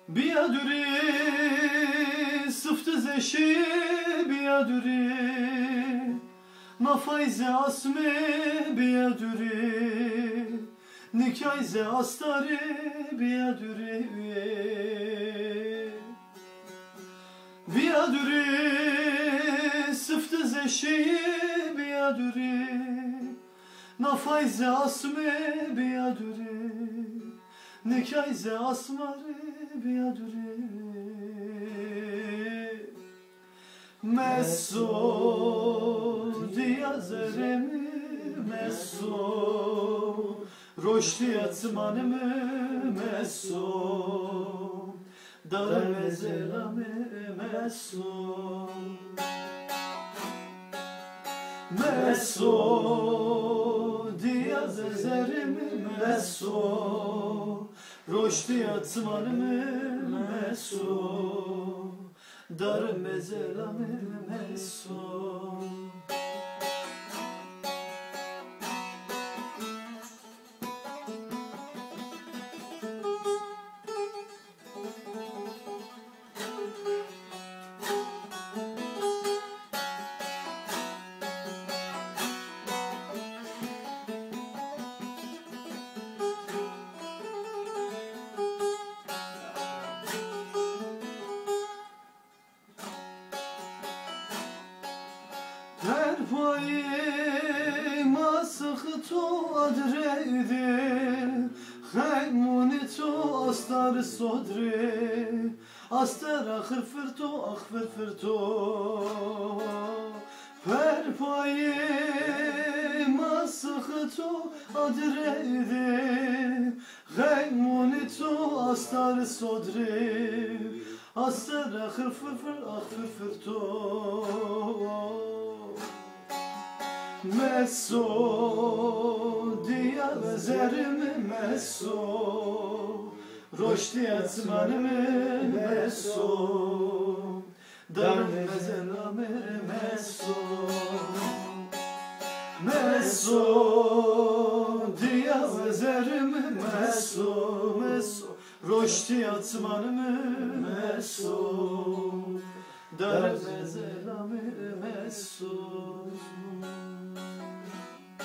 بیادوری سفت زشی بیادوری نفایز اسمی بیادوری nikayze astari biaduri biaduri sıftı zeşi biaduri nafayze asmi biaduri nikayze asmari biaduri messo diyazeremi messo Roşti atmanımı messo Dar mezelamı messo Messo Diyaz ezerimi messo Roşti atmanımı messo Dar mezelamı messo Her payıma sıkıtu adreydi Haymunitu astar sodri Astar ahır fırtu Her payıma sıkıtu adreydi Haymunitu astar sodri Astar ahır fırtu Messo diyazerimi messo Roşti atmanımı messo Dar mezelami messo Messo diyazerimi messo Messo Roşti atmanımı messo Dar mezelami messo